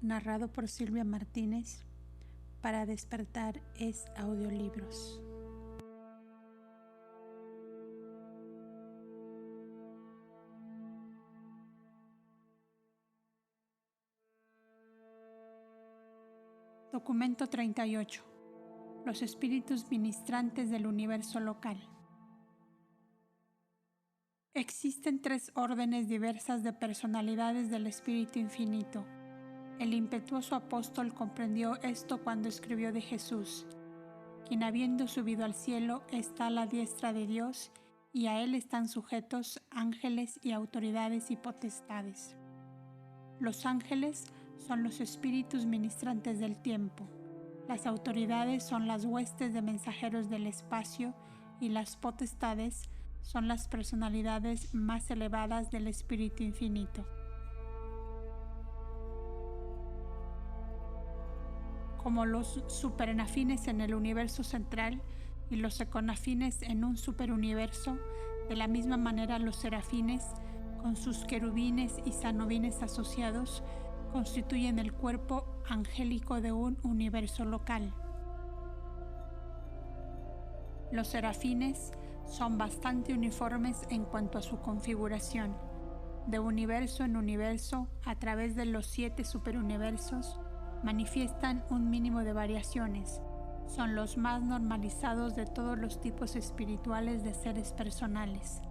narrado por Silvia Martínez. Para despertar es audiolibros. Documento 38. Los espíritus ministrantes del universo local. Existen 3 órdenes diversas de personalidades del Espíritu Infinito. El impetuoso apóstol comprendió esto cuando escribió de Jesús, quien habiendo subido al cielo está a la diestra de Dios, y a él están sujetos ángeles y autoridades y potestades. Los ángeles son los espíritus ministrantes del tiempo, las autoridades son las huestes de mensajeros del espacio y las potestades son las personalidades más elevadas del Espíritu Infinito. Como los superenafines en el universo central y los econafines en un superuniverso, de la misma manera los serafines, con sus querubines y sanobines asociados, constituyen el cuerpo angélico de un universo local. Los serafines son bastante uniformes en cuanto a su configuración. De universo en universo, a través de los 7 superuniversos, manifiestan un mínimo de variaciones. Son los más normalizados de todos los tipos espirituales de seres personales.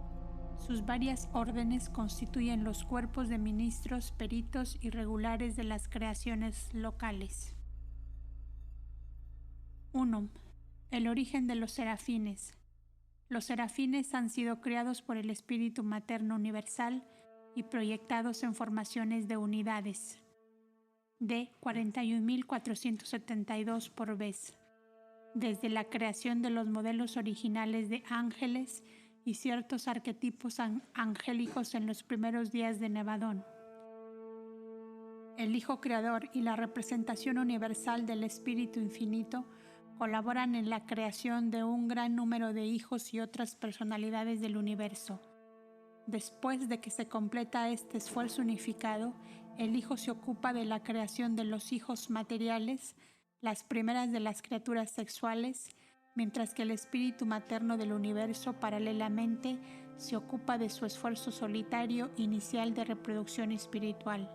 Sus varias órdenes constituyen los cuerpos de ministros, peritos y regulares de las creaciones locales. 1. El origen de los serafines. Los serafines han sido creados por el Espíritu Materno Universal y proyectados en formaciones de unidades de 41.472 por vez, desde la creación de los modelos originales de ángeles y ciertos arquetipos angélicos en los primeros días de Nevadón. El Hijo Creador y la representación universal del Espíritu Infinito colaboran en la creación de un gran número de hijos y otras personalidades del universo. Después de que se completa este esfuerzo unificado, el Hijo se ocupa de la creación de los hijos materiales, las primeras de las criaturas sexuales, mientras que el Espíritu Materno del universo paralelamente se ocupa de su esfuerzo solitario inicial de reproducción espiritual.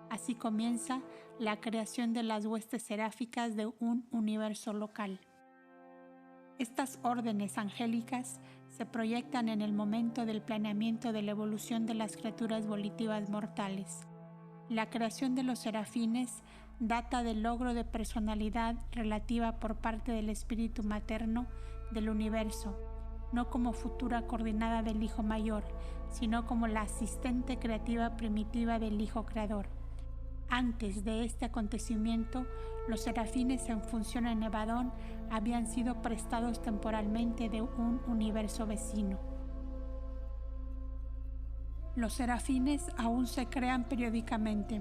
Así comienza la creación de las huestes seráficas de un universo local. Estas órdenes angélicas se proyectan en el momento del planeamiento de la evolución de las criaturas volitivas mortales. La creación de los serafines data del logro de personalidad relativa por parte del Espíritu Materno del universo, no como futura coordinada del Hijo Mayor, sino como la asistente creativa primitiva del Hijo Creador. Antes de este acontecimiento, los serafines en función en Nevadón habían sido prestados temporalmente de un universo vecino. Los serafines aún se crean periódicamente.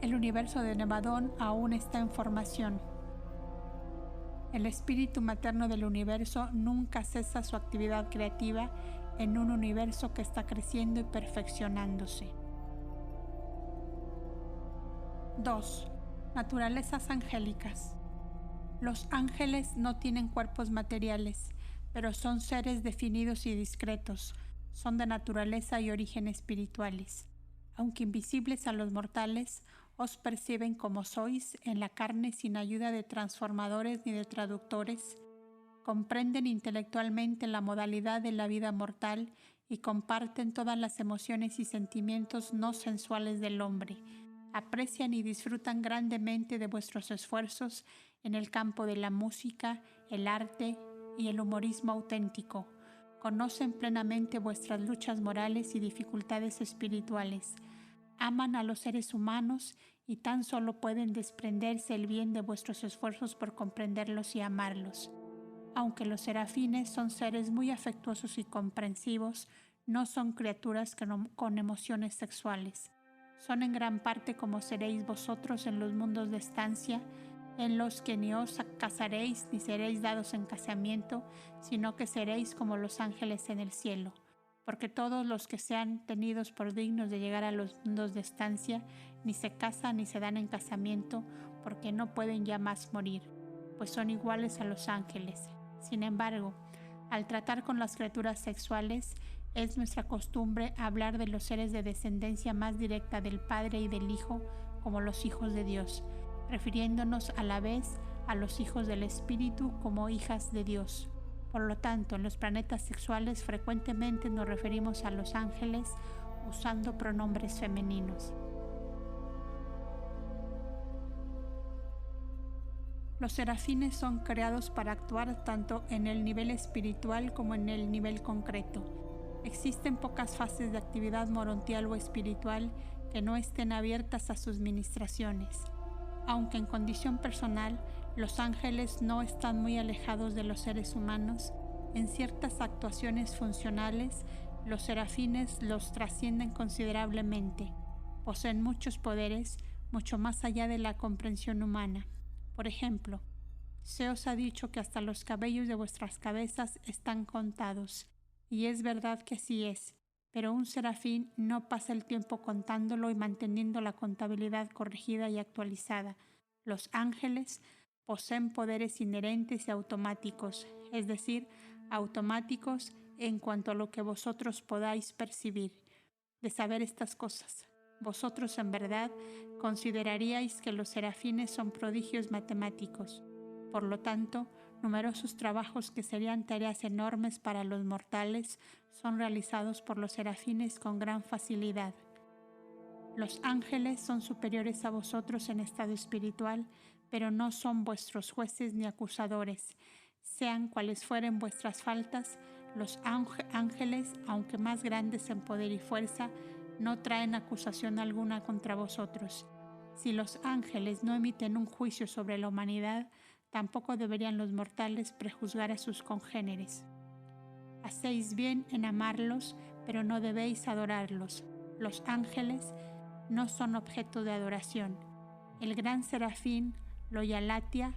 El universo de Nevadón aún está en formación. El Espíritu Materno del universo nunca cesa su actividad creativa en un universo que está creciendo y perfeccionándose. 2. Naturalezas angélicas. Los ángeles no tienen cuerpos materiales, pero son seres definidos y discretos. Son de naturaleza y origen espirituales. Aunque invisibles a los mortales, os perciben como sois en la carne sin ayuda de transformadores ni de traductores. Comprenden intelectualmente la modalidad de la vida mortal y comparten todas las emociones y sentimientos no sensuales del hombre. Aprecian y disfrutan grandemente de vuestros esfuerzos en el campo de la música, el arte y el humorismo auténtico. Conocen plenamente vuestras luchas morales y dificultades espirituales. Aman a los seres humanos y tan solo pueden desprenderse el bien de vuestros esfuerzos por comprenderlos y amarlos. Aunque los serafines son seres muy afectuosos y comprensivos, no son criaturas con emociones sexuales. Son en gran parte como seréis vosotros en los mundos de estancia, en los que ni os casaréis ni seréis dados en casamiento, sino que seréis como los ángeles en el cielo. porque todos los que sean tenidos por dignos de llegar a los mundos de estancia ni se casan ni se dan en casamiento, porque no pueden ya más morir, pues son iguales a los ángeles. Sin embargo, al tratar con las criaturas sexuales, es nuestra costumbre hablar de los seres de descendencia más directa del Padre y del Hijo como los hijos de Dios, refiriéndonos a la vez a los hijos del Espíritu como hijas de Dios. Por lo tanto, en los planetas sexuales frecuentemente nos referimos a los ángeles usando pronombres femeninos. Los serafines son creados para actuar tanto en el nivel espiritual como en el nivel concreto. Existen pocas fases de actividad morontial o espiritual que no estén abiertas a sus ministraciones. Aunque en condición personal, los ángeles no están muy alejados de los seres humanos, en ciertas actuaciones funcionales, los serafines los trascienden considerablemente. Poseen muchos poderes, mucho más allá de la comprensión humana. Por ejemplo, se os ha dicho que hasta los cabellos de vuestras cabezas están contados, y es verdad que así es, pero un serafín no pasa el tiempo contándolo y manteniendo la contabilidad corregida y actualizada. Los ángeles poseen poderes inherentes y automáticos, es decir, automáticos en cuanto a lo que vosotros podáis percibir. De saber estas cosas, vosotros en verdad consideraríais que los serafines son prodigios matemáticos. Por lo tanto, numerosos trabajos que serían tareas enormes para los mortales son realizados por los serafines con gran facilidad. Los ángeles son superiores a vosotros en estado espiritual, pero no son vuestros jueces ni acusadores. Sean cuales fueren vuestras faltas, los ángeles, aunque más grandes en poder y fuerza, no traen acusación alguna contra vosotros. Si los ángeles no emiten un juicio sobre la humanidad, tampoco deberían los mortales prejuzgar a sus congéneres. Hacéis bien en amarlos, pero no debéis adorarlos. Los ángeles no son objeto de adoración. El gran serafín Loyalatia,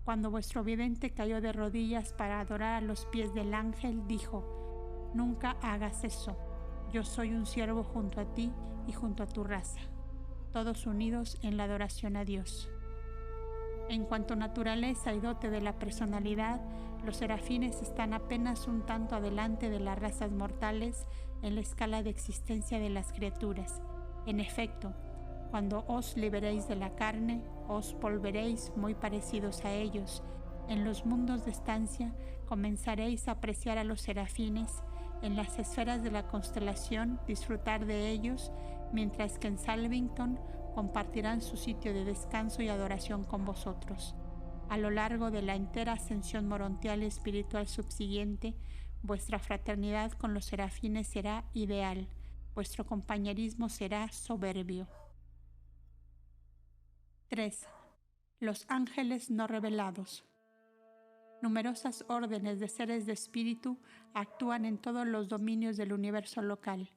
cuando vuestro vidente cayó de rodillas para adorar a los pies del ángel, dijo: «Nunca hagas eso. Yo soy un siervo junto a ti y junto a tu raza, todos unidos en la adoración a Dios». En cuanto a naturaleza y dote de la personalidad, los serafines están apenas un tanto adelante de las razas mortales en la escala de existencia de las criaturas. En efecto, cuando os liberéis de la carne, os volveréis muy parecidos a ellos. En los mundos de estancia comenzaréis a apreciar a los serafines, en las esferas de la constelación disfrutar de ellos, mientras que en Salvington compartirán su sitio de descanso y adoración con vosotros. A lo largo de la entera ascensión morontial y espiritual subsiguiente, vuestra fraternidad con los serafines será ideal, vuestro compañerismo será soberbio. 3. Los ángeles no revelados. Numerosas órdenes de seres de espíritu actúan en todos los dominios del universo local,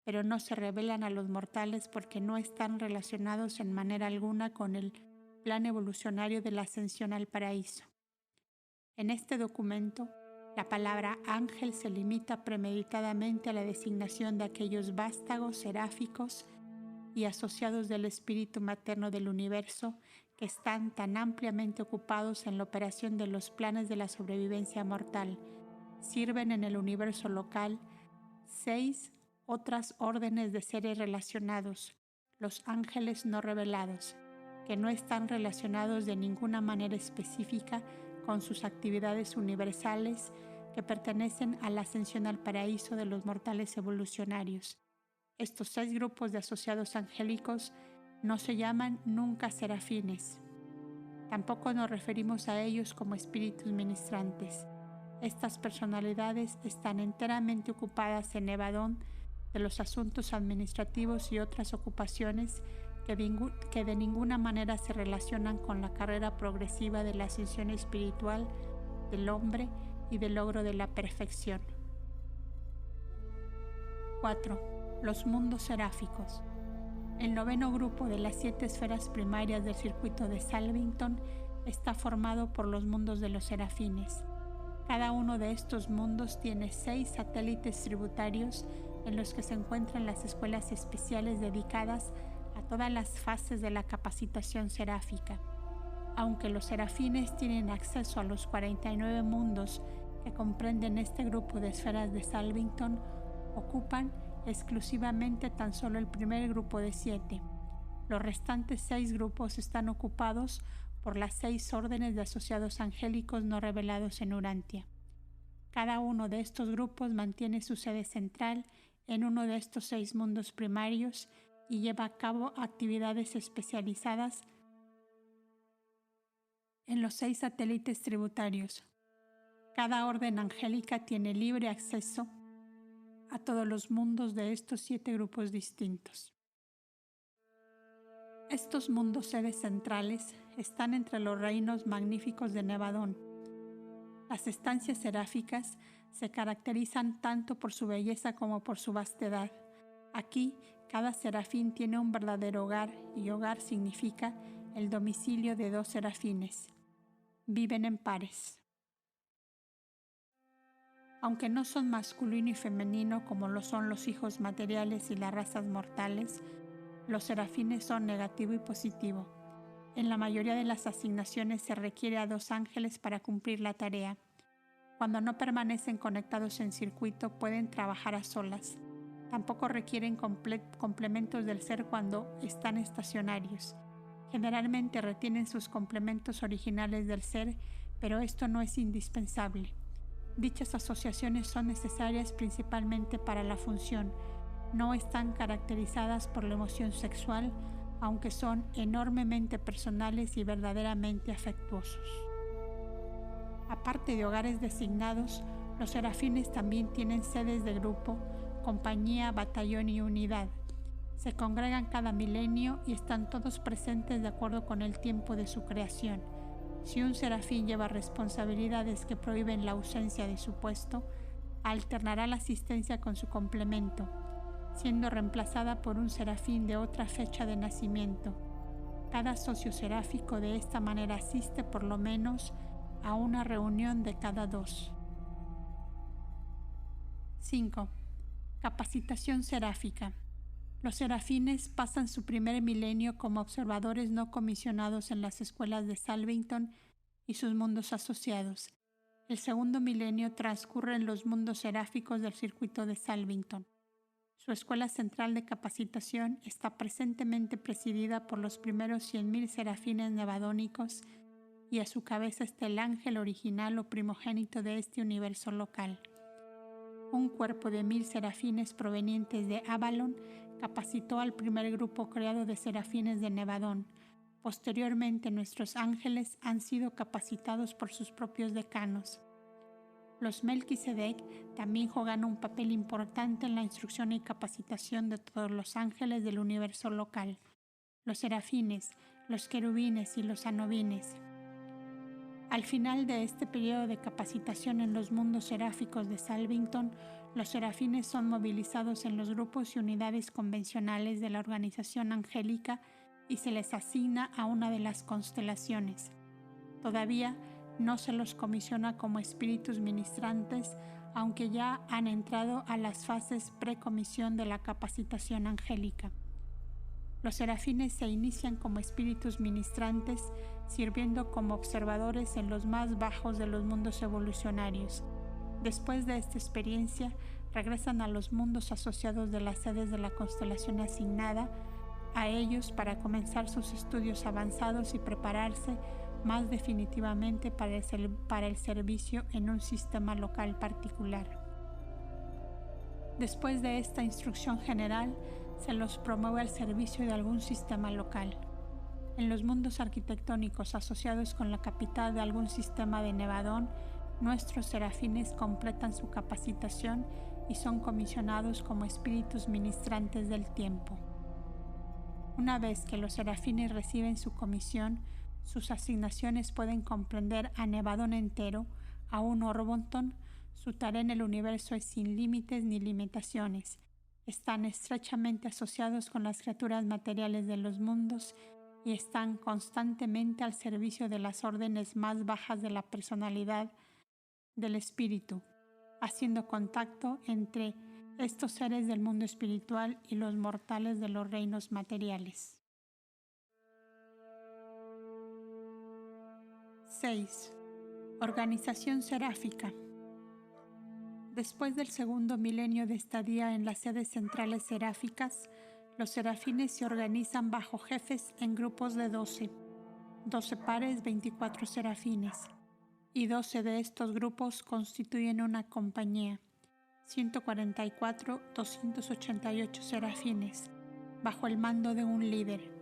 pero no se revelan a los mortales porque no están relacionados en manera alguna con el plan evolucionario de la ascensión al paraíso. En este documento, la palabra ángel se limita premeditadamente a la designación de aquellos vástagos seráficos y asociados del espíritu materno del universo que están tan ampliamente ocupados en la operación de los planes de la sobrevivencia mortal. Sirven en el universo local 6 otras órdenes de seres relacionados, los ángeles no revelados, que no están relacionados de ninguna manera específica con sus actividades universales que pertenecen a la ascensión al paraíso de los mortales evolucionarios. Estos 6 grupos de asociados angélicos no se llaman nunca serafines. Tampoco nos referimos a ellos como espíritus ministrantes. Estas personalidades están enteramente ocupadas en evadón de los asuntos administrativos y otras ocupaciones que de ninguna manera se relacionan con la carrera progresiva de la ascensión espiritual del hombre y del logro de la perfección. 4. Los mundos seráficos. El 9º grupo de las 7 esferas primarias del circuito de Salvington está formado por los mundos de los serafines. Cada uno de estos mundos tiene 6 satélites tributarios en los que se encuentran las escuelas especiales dedicadas a todas las fases de la capacitación seráfica. Aunque los serafines tienen acceso a los 49 mundos que comprenden este grupo de esferas de Salvington, ocupan exclusivamente tan solo el primer grupo de 7. Los restantes 6 grupos están ocupados por las 6 órdenes de asociados angélicos no revelados en Urantia. Cada uno de estos grupos mantiene su sede central en uno de estos 6 mundos primarios y lleva a cabo actividades especializadas en los 6 satélites tributarios. Cada orden angélica tiene libre acceso a todos los mundos de estos 7 grupos distintos. Estos mundos sedes centrales están entre los reinos magníficos de Nevadón. Las estancias seráficas se caracterizan tanto por su belleza como por su vastedad. Aquí, cada serafín tiene un verdadero hogar, y hogar significa el domicilio de 2 serafines. Viven en pares. Aunque no son masculino y femenino como lo son los hijos materiales y las razas mortales, los serafines son negativo y positivo. En la mayoría de las asignaciones se requiere a 2 ángeles para cumplir la tarea. Cuando no permanecen conectados en circuito, pueden trabajar a solas. Tampoco requieren complementos del ser cuando están estacionarios. Generalmente retienen sus complementos originales del ser, pero esto no es indispensable. Dichas asociaciones son necesarias principalmente para la función. No están caracterizadas por la emoción sexual, aunque son enormemente personales y verdaderamente afectuosos. Aparte de hogares designados, los serafines también tienen sedes de grupo, compañía, batallón y unidad. Se congregan cada milenio y están todos presentes de acuerdo con el tiempo de su creación. Si un serafín lleva responsabilidades que prohíben la ausencia de su puesto, alternará la asistencia con su complemento, siendo reemplazada por un serafín de otra fecha de nacimiento. Cada socio seráfico de esta manera asiste por lo menos a una reunión de cada 2. 5. Capacitación seráfica. Los serafines pasan su primer milenio como observadores no comisionados en las escuelas de Salvington y sus mundos asociados. El segundo milenio transcurre en los mundos seráficos del circuito de Salvington. Su escuela central de capacitación está presentemente presidida por los primeros 100,000 serafines nevadónicos y a su cabeza está el ángel original o primogénito de este universo local. Un cuerpo de 1,000 serafines provenientes de Avalon capacitó al primer grupo creado de serafines de Nevadón. Posteriormente, nuestros ángeles han sido capacitados por sus propios decanos. Los Melquisedec también juegan un papel importante en la instrucción y capacitación de todos los ángeles del universo local, los serafines, los querubines y los anubines. Al final de este periodo de capacitación en los mundos seráficos de Salvington, los serafines son movilizados en los grupos y unidades convencionales de la organización angélica y se les asigna a una de las constelaciones. Todavía no se los comisiona como espíritus ministrantes, aunque ya han entrado a las fases precomisión de la capacitación angélica. Los serafines se inician como espíritus ministrantes, sirviendo como observadores en los más bajos de los mundos evolucionarios. Después de esta experiencia, regresan a los mundos asociados de las sedes de la constelación asignada a ellos para comenzar sus estudios avanzados y prepararse más definitivamente para el servicio en un sistema local particular. Después de esta instrucción general, se los promueve al servicio de algún sistema local. En los mundos arquitectónicos asociados con la capital de algún sistema de Nevadón, nuestros serafines completan su capacitación y son comisionados como espíritus ministrantes del tiempo. Una vez que los serafines reciben su comisión, sus asignaciones pueden comprender a Nevadón entero, a un Orbonton. Su tarea en el universo es sin límites ni limitaciones. Están estrechamente asociados con las criaturas materiales de los mundos y están constantemente al servicio de las órdenes más bajas de la personalidad del espíritu, haciendo contacto entre estos seres del mundo espiritual y los mortales de los reinos materiales. 6. Organización seráfica. Después del segundo milenio de estadía en las sedes centrales seráficas, los serafines se organizan bajo jefes en grupos de 12 pares, 24 serafines, y 12 de estos grupos constituyen una compañía, 144, 288 serafines, bajo el mando de un líder.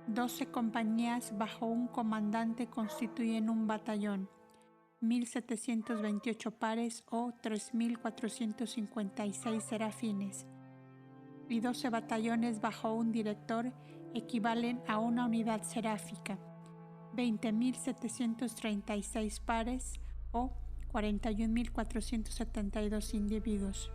12 compañías bajo un comandante constituyen un batallón, 1,728 pares o 3,456 serafines, y 12 batallones bajo un director equivalen a una unidad seráfica, 20,736 pares o 41,472 individuos,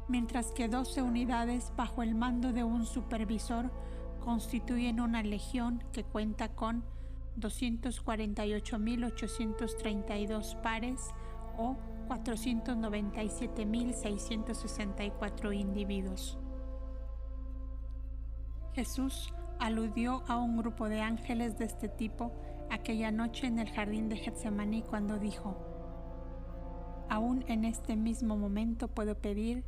mientras que 12 unidades bajo el mando de un supervisor constituyen una legión que cuenta con 248,832 pares o 497,664 individuos. Jesús aludió a un grupo de ángeles de este tipo aquella noche en el jardín de Getsemaní cuando dijo: «Aún en este mismo momento puedo pedir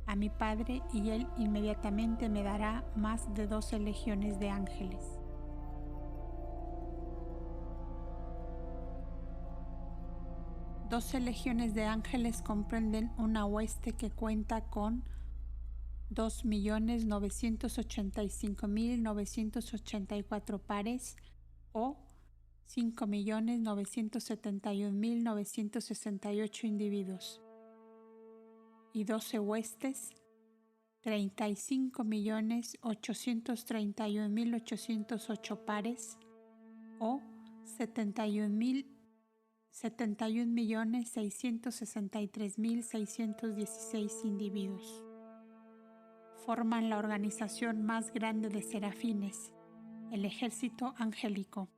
a mi Padre y Él inmediatamente me dará más de 12 legiones de ángeles». Doce legiones de ángeles comprenden una hueste que cuenta con 2,985,984 pares o 5,971,968 individuos, y 12 huestes, 35,831,808 pares o 71,663,616 individuos. Forman la organización más grande de serafines, el ejército angélico.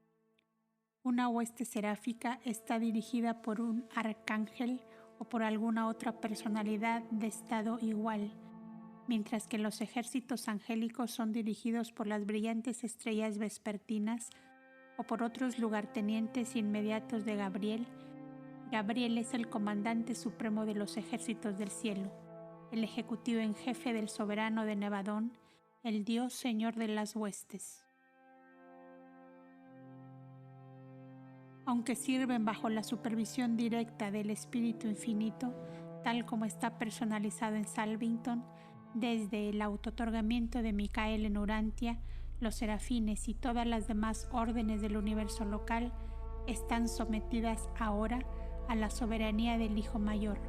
Una hueste seráfica está dirigida por un arcángel o por alguna otra personalidad de estado igual, mientras que los ejércitos angélicos son dirigidos por las brillantes estrellas vespertinas o por otros lugartenientes inmediatos de Gabriel. Gabriel es el comandante supremo de los ejércitos del cielo, el ejecutivo en jefe del soberano de Nevadón, el Dios Señor de las huestes. Aunque sirven bajo la supervisión directa del Espíritu Infinito, tal como está personalizado en Salvington, desde el autootorgamiento de Micael en Urantia, los serafines y todas las demás órdenes del universo local están sometidas ahora a la soberanía del Hijo Mayor.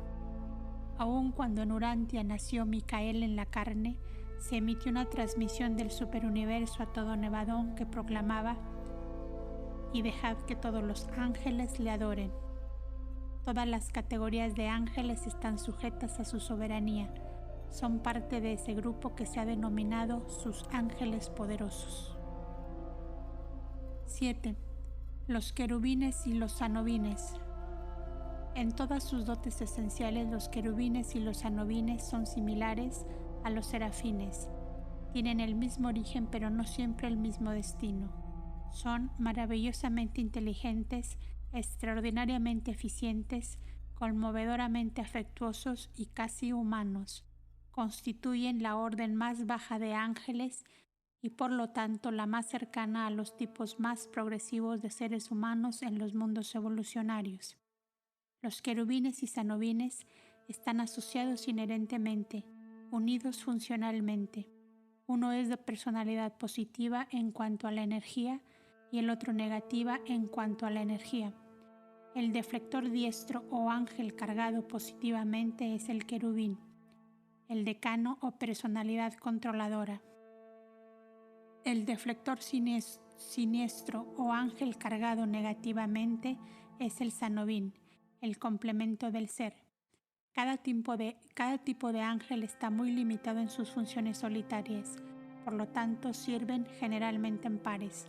Aun cuando en Urantia nació Micael en la carne, se emitió una transmisión del superuniverso a todo Nevadón que proclamaba: «Y dejad que todos los ángeles le adoren». Todas las categorías de ángeles están sujetas a su soberanía. Son parte de ese grupo que se ha denominado sus ángeles poderosos. 7. Los querubines y los sanobines. En todas sus dotes esenciales, los querubines y los sanobines son similares a los serafines. Tienen el mismo origen, pero no siempre el mismo destino. Son maravillosamente inteligentes, extraordinariamente eficientes, conmovedoramente afectuosos y casi humanos. Constituyen la orden más baja de ángeles y por lo tanto la más cercana a los tipos más progresivos de seres humanos en los mundos evolucionarios. Los querubines y sanobines están asociados inherentemente, unidos funcionalmente. Uno es de personalidad positiva en cuanto a la energía y el otro negativa en cuanto a la energía. El deflector diestro o ángel cargado positivamente es el querubín, el decano o personalidad controladora. El deflector siniestro o ángel cargado negativamente es el sanobín, el complemento del ser. Cada tipo de ángel está muy limitado en sus funciones solitarias, por lo tanto sirven generalmente en pares.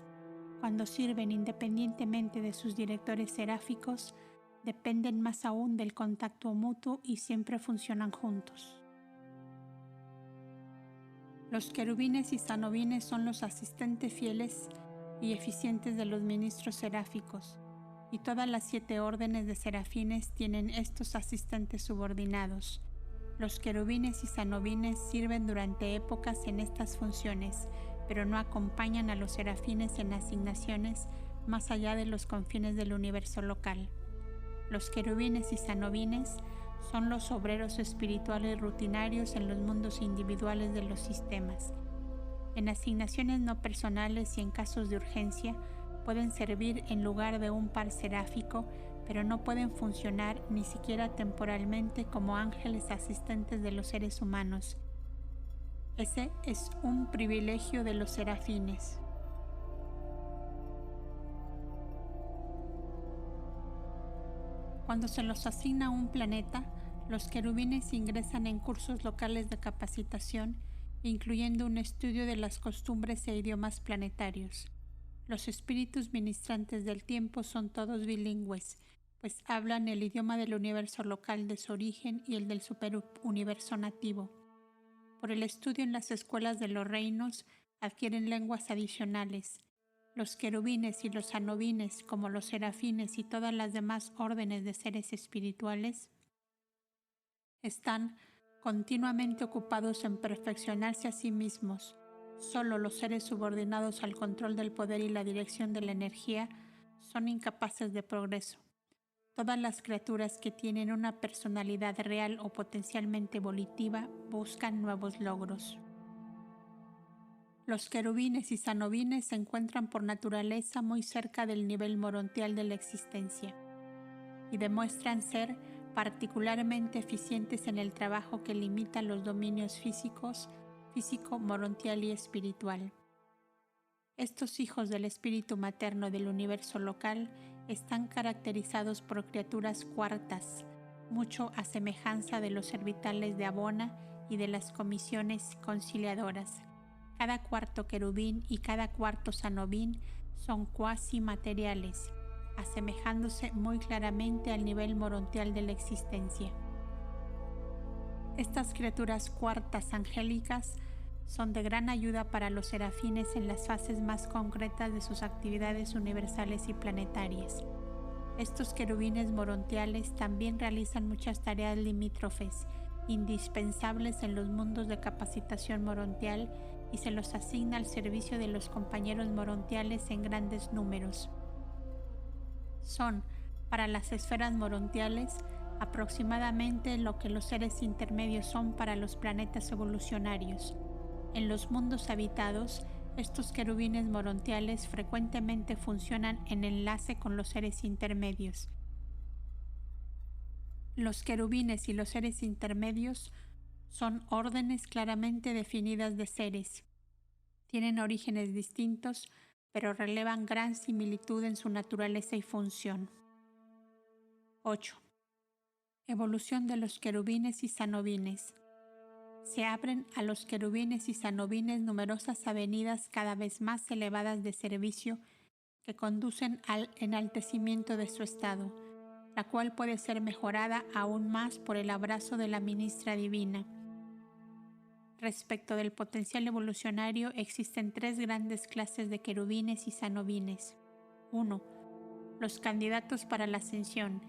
Cuando sirven independientemente de sus directores seráficos, Dependen más aún del contacto mutuo y siempre funcionan juntos. Los querubines y sanobines son los asistentes fieles y eficientes de los ministros seráficos, y todas las 7 órdenes de serafines tienen estos asistentes subordinados. Los querubines y sanobines sirven durante épocas en estas funciones, pero no acompañan a los serafines en asignaciones más allá de los confines del universo local. Los querubines y sanobines son los obreros espirituales rutinarios en los mundos individuales de los sistemas. En asignaciones no personales y en casos de urgencia, pueden servir en lugar de un par seráfico, pero no pueden funcionar ni siquiera temporalmente como ángeles asistentes de los seres humanos. Ese es un privilegio de los serafines. Cuando se los asigna un planeta, los querubines ingresan en cursos locales de capacitación, incluyendo un estudio de las costumbres e idiomas planetarios. Los espíritus ministrantes del tiempo son todos bilingües, pues hablan el idioma del universo local de su origen y el del superuniverso nativo. Por el estudio en las escuelas de los reinos, adquieren lenguas adicionales. Los querubines y los sanobines, como los serafines y todas las demás órdenes de seres espirituales, están continuamente ocupados en perfeccionarse a sí mismos. Solo los seres subordinados al control del poder y la dirección de la energía son incapaces de progreso. Todas las criaturas que tienen una personalidad real o potencialmente volitiva buscan nuevos logros. Los querubines y sanobines se encuentran por naturaleza muy cerca del nivel morontial de la existencia y demuestran ser particularmente eficientes en el trabajo que limita los dominios físico, morontial y espiritual. Estos hijos del espíritu materno del universo local están caracterizados por criaturas cuartas, mucho a semejanza de los servitales de Abona y de las comisiones conciliadoras. Cada cuarto querubín y cada cuarto sanobín son cuasi materiales, asemejándose muy claramente al nivel morontial de la existencia. Estas criaturas cuartas angélicas son de gran ayuda para los serafines en las fases más concretas de sus actividades universales y planetarias. Estos querubines morontiales también realizan muchas tareas limítrofes, indispensables en los mundos de capacitación morontial, y se los asigna al servicio de los compañeros morontiales en grandes números. Son, para las esferas morontiales, aproximadamente lo que los seres intermedios son para los planetas evolucionarios. En los mundos habitados, estos querubines morontiales frecuentemente funcionan en enlace con los seres intermedios. Los querubines y los seres intermedios son órdenes claramente definidas de seres. Tienen orígenes distintos, pero relevan gran similitud en su naturaleza y función. 8. Evolución de los querubines y sanobines. Se abren a los querubines y sanobines numerosas avenidas cada vez más elevadas de servicio que conducen al enaltecimiento de su estado, la cual puede ser mejorada aún más por el abrazo de la ministra divina. Respecto del potencial evolucionario, existen 3 grandes clases de querubines y sanobines. 1. Los candidatos para la ascensión.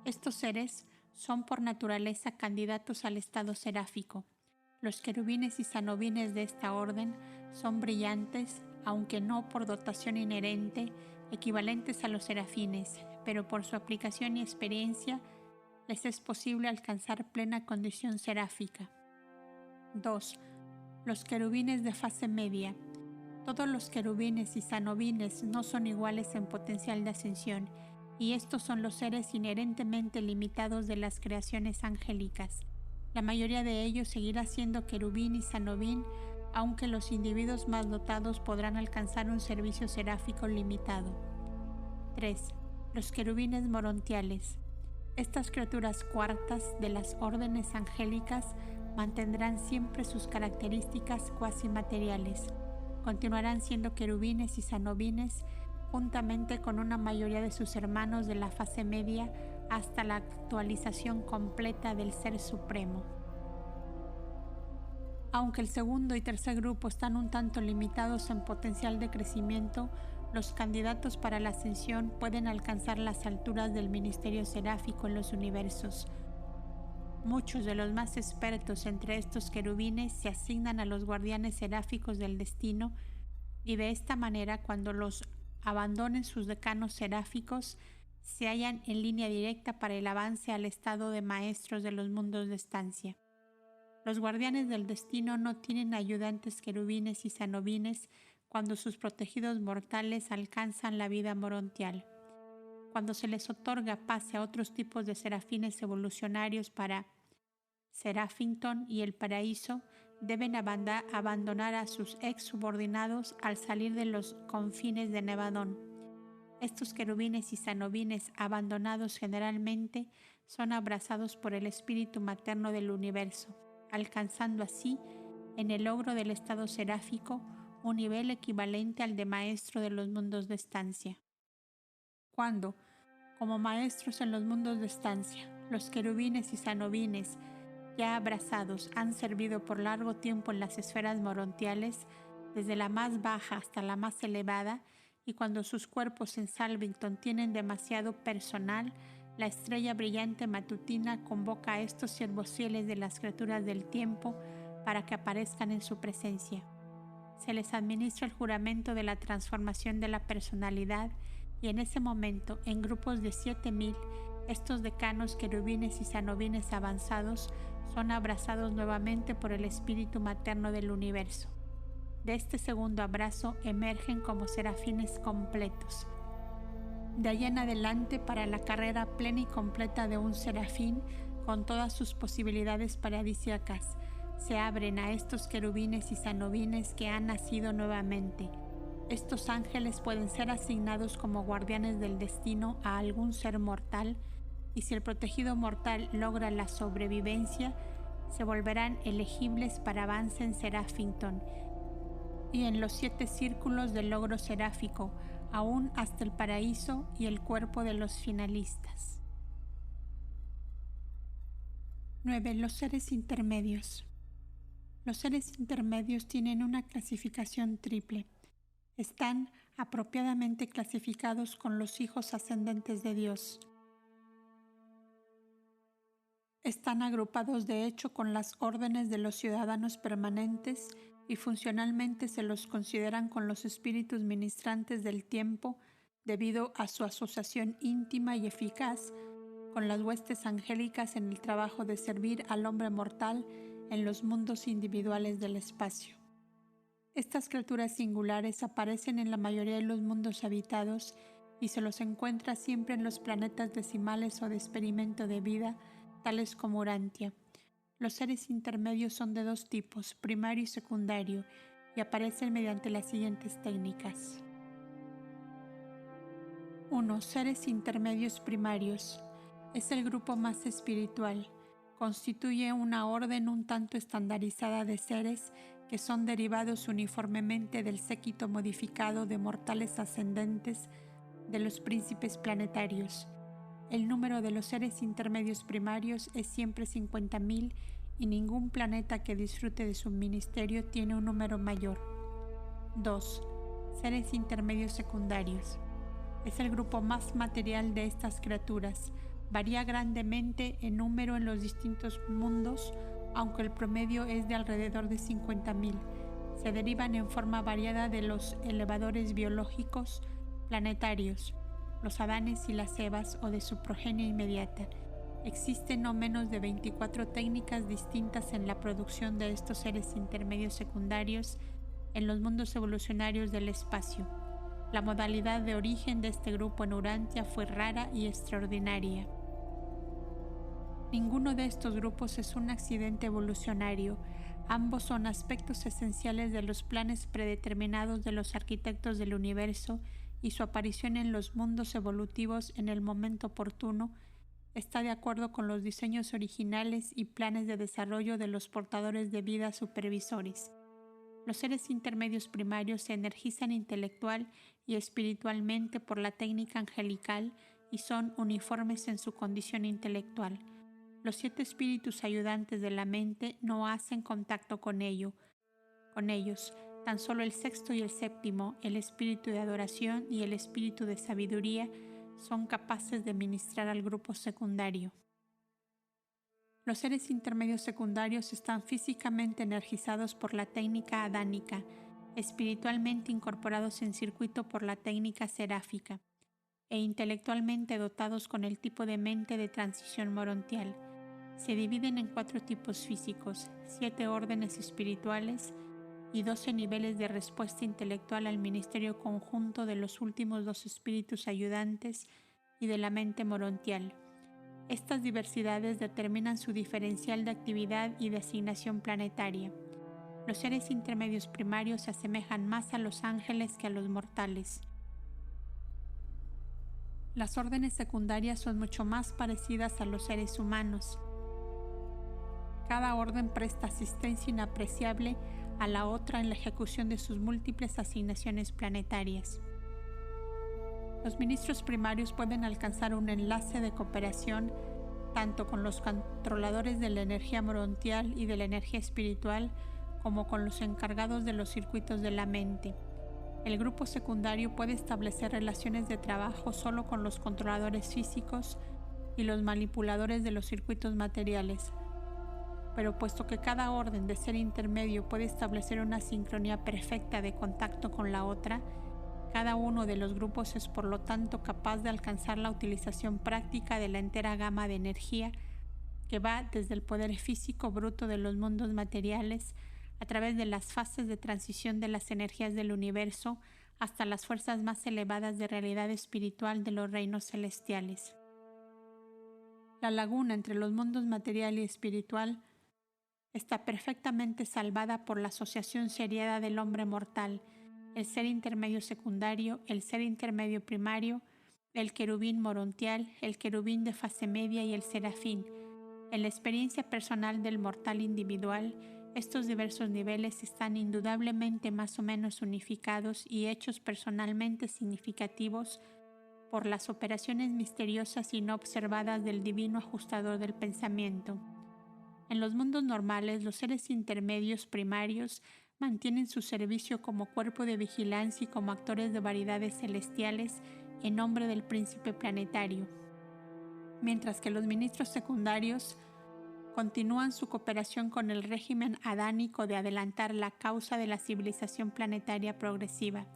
Estos seres son por naturaleza candidatos al estado seráfico. Los querubines y sanobines de esta orden son brillantes, aunque no por dotación inherente, equivalentes a los serafines, pero por su aplicación y experiencia les es posible alcanzar plena condición seráfica. 2. Los querubines de fase media. Todos los querubines y sanobines no son iguales en potencial de ascensión, y estos son los seres inherentemente limitados de las creaciones angélicas. La mayoría de ellos seguirá siendo querubín y sanobín, aunque los individuos más dotados podrán alcanzar un servicio seráfico limitado. 3. Los querubines morontiales. Estas criaturas cuartas de las órdenes angélicas mantendrán siempre sus características cuasi materiales. Continuarán siendo querubines y sanobines juntamente con una mayoría de sus hermanos de la fase media hasta la actualización completa del Ser Supremo. Aunque el segundo y tercer grupo están un tanto limitados en potencial de crecimiento, los candidatos para la ascensión pueden alcanzar las alturas del ministerio seráfico en los universos. Muchos de los más expertos entre estos querubines se asignan a los guardianes seráficos del destino, y de esta manera, cuando los abandonen sus decanos seráficos, se hallan en línea directa para el avance al estado de maestros de los mundos de estancia. Los guardianes del destino no tienen ayudantes querubines y sanobines cuando sus protegidos mortales alcanzan la vida morontial. Cuando se les otorga pase a otros tipos de serafines evolucionarios para Serafington y el paraíso, deben abandonar a sus ex subordinados al salir de los confines de Nevadón. Estos querubines y sanobines abandonados generalmente son abrazados por el espíritu materno del universo, alcanzando así, en el logro del estado seráfico, un nivel equivalente al de maestro de los mundos de estancia. Cuando, como maestros en los mundos de estancia, los querubines y sanobines ya abrazados han servido por largo tiempo en las esferas morontiales, desde la más baja hasta la más elevada, y cuando sus cuerpos en Salvington tienen demasiado personal, la estrella brillante matutina convoca a estos siervos fieles de las criaturas del tiempo para que aparezcan en su presencia. Se les administra el juramento de la transformación de la personalidad, y en ese momento, en grupos de 7,000, estos decanos querubines y sanobines avanzados son abrazados nuevamente por el espíritu materno del universo. De este segundo abrazo emergen como serafines completos. De ahí en adelante, para la carrera plena y completa de un serafín, con todas sus posibilidades paradisíacas, se abren a estos querubines y sanobines que han nacido nuevamente. Estos ángeles pueden ser asignados como guardianes del destino a algún ser mortal, y si el protegido mortal logra la sobrevivencia, se volverán elegibles para avance en Serafington y en los 7 círculos del logro seráfico, aún hasta el paraíso y el cuerpo de los finalistas. 9. Los seres intermedios. Los seres intermedios tienen una clasificación triple. Están apropiadamente clasificados con los hijos ascendentes de Dios. Están agrupados de hecho con las órdenes de los ciudadanos permanentes y funcionalmente se los consideran con los espíritus ministrantes del tiempo debido a su asociación íntima y eficaz con las huestes angélicas en el trabajo de servir al hombre mortal en los mundos individuales del espacio. Estas criaturas singulares aparecen en la mayoría de los mundos habitados y se los encuentra siempre en los planetas decimales o de experimento de vida, tales como Urantia. Los seres intermedios son de 2 tipos, primario y secundario, y aparecen mediante las siguientes técnicas. 1. Seres intermedios primarios. Es el grupo más espiritual. Constituye una orden un tanto estandarizada de seres que son derivados uniformemente del séquito modificado de mortales ascendentes de los príncipes planetarios. El número de los seres intermedios primarios es siempre 50,000 y ningún planeta que disfrute de su ministerio tiene un número mayor. 2. Seres intermedios secundarios. Es el grupo más material de estas criaturas. Varía grandemente en número en los distintos mundos, aunque el promedio es de alrededor de 50,000. Se derivan en forma variada de los elevadores biológicos planetarios, los Adanes y las Evas o de su progenie inmediata. Existen no menos de 24 técnicas distintas en la producción de estos seres intermedios secundarios en los mundos evolucionarios del espacio. La modalidad de origen de este grupo en Urantia fue rara y extraordinaria. Ninguno de estos grupos es un accidente evolucionario. Ambos son aspectos esenciales de los planes predeterminados de los arquitectos del universo, y su aparición en los mundos evolutivos en el momento oportuno está de acuerdo con los diseños originales y planes de desarrollo de los portadores de vida supervisores. Los seres intermedios primarios se energizan intelectual y espiritualmente por la técnica angelical y son uniformes en su condición intelectual. Los 7 espíritus ayudantes de la mente no hacen contacto con ellos. Tan solo el sexto y el séptimo, el espíritu de adoración y el espíritu de sabiduría, son capaces de ministrar al grupo secundario. Los seres intermedios secundarios están físicamente energizados por la técnica adánica, espiritualmente incorporados en circuito por la técnica seráfica, e intelectualmente dotados con el tipo de mente de transición morontial. Se dividen en 4 tipos físicos, 7 órdenes espirituales y 12 niveles de respuesta intelectual al ministerio conjunto de los últimos 2 espíritus ayudantes y de la mente morontial. Estas diversidades determinan su diferencial de actividad y de asignación planetaria. Los seres intermedios primarios se asemejan más a los ángeles que a los mortales. Las órdenes secundarias son mucho más parecidas a los seres humanos. Cada orden presta asistencia inapreciable a la otra en la ejecución de sus múltiples asignaciones planetarias. Los ministros primarios pueden alcanzar un enlace de cooperación tanto con los controladores de la energía morontial y de la energía espiritual como con los encargados de los circuitos de la mente. El grupo secundario puede establecer relaciones de trabajo solo con los controladores físicos y los manipuladores de los circuitos materiales. Pero puesto que cada orden de ser intermedio puede establecer una sincronía perfecta de contacto con la otra, cada uno de los grupos es por lo tanto capaz de alcanzar la utilización práctica de la entera gama de energía que va desde el poder físico bruto de los mundos materiales a través de las fases de transición de las energías del universo hasta las fuerzas más elevadas de realidad espiritual de los reinos celestiales. La laguna entre los mundos material y espiritual está perfectamente salvada por la asociación seriada del hombre mortal, el ser intermedio secundario, el ser intermedio primario, el querubín morontial, el querubín de fase media y el serafín. En la experiencia personal del mortal individual, estos diversos niveles están indudablemente más o menos unificados y hechos personalmente significativos por las operaciones misteriosas y no observadas del divino ajustador del pensamiento. En los mundos normales, los seres intermedios primarios mantienen su servicio como cuerpo de vigilancia y como actores de variedades celestiales en nombre del príncipe planetario, mientras que los ministros secundarios continúan su cooperación con el régimen adánico de adelantar la causa de la civilización planetaria progresiva.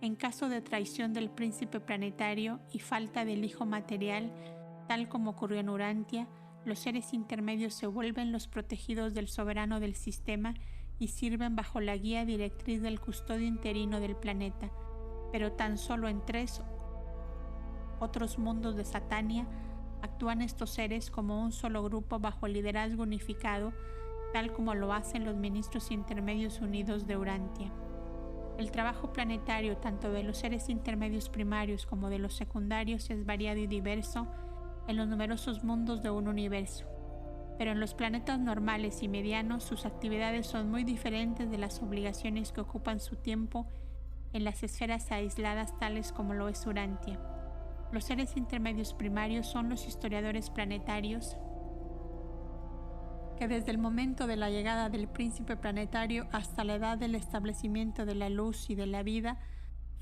En caso de traición del príncipe planetario y falta del hijo material, tal como ocurrió en Urantia, los seres intermedios se vuelven los protegidos del soberano del sistema y sirven bajo la guía directriz del custodio interino del planeta, pero tan solo en 3 otros mundos de Satania actúan estos seres como un solo grupo bajo el liderazgo unificado, tal como lo hacen los ministros intermedios unidos de Urantia. El trabajo planetario tanto de los seres intermedios primarios como de los secundarios es variado y diverso en los numerosos mundos de un universo, pero en los planetas normales y medianos sus actividades son muy diferentes de las obligaciones que ocupan su tiempo en las esferas aisladas tales como lo es Urantia. Los seres intermedios primarios son los historiadores planetarios que desde el momento de la llegada del príncipe planetario hasta la edad del establecimiento de la luz y de la vida,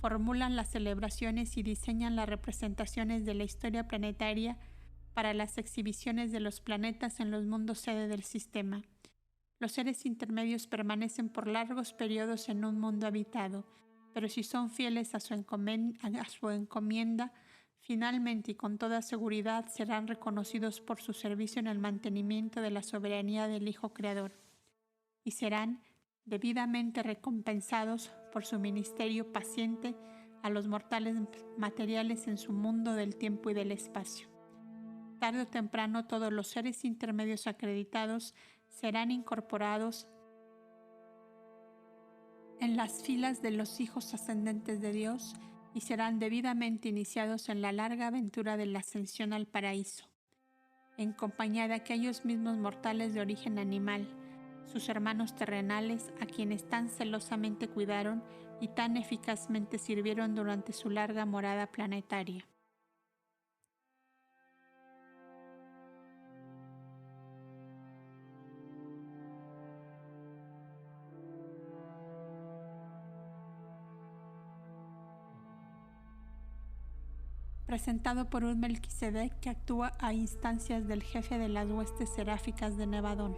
formulan las celebraciones y diseñan las representaciones de la historia planetaria para las exhibiciones de los planetas en los mundos sede del sistema. Los seres intermedios permanecen por largos periodos en un mundo habitado, pero si son fieles a su encomienda, finalmente y con toda seguridad serán reconocidos por su servicio en el mantenimiento de la soberanía del Hijo Creador y serán debidamente recompensados por su ministerio paciente a los mortales materiales en su mundo del tiempo y del espacio. Tarde o temprano todos los seres intermedios acreditados serán incorporados en las filas de los hijos ascendentes de Dios y serán debidamente iniciados en la larga aventura de la ascensión al paraíso, en compañía de aquellos mismos mortales de origen animal, sus hermanos terrenales a quienes tan celosamente cuidaron y tan eficazmente sirvieron durante su larga morada planetaria. representado por un Melquisedec que actúa a instancias del jefe de las huestes seráficas de Nevadón.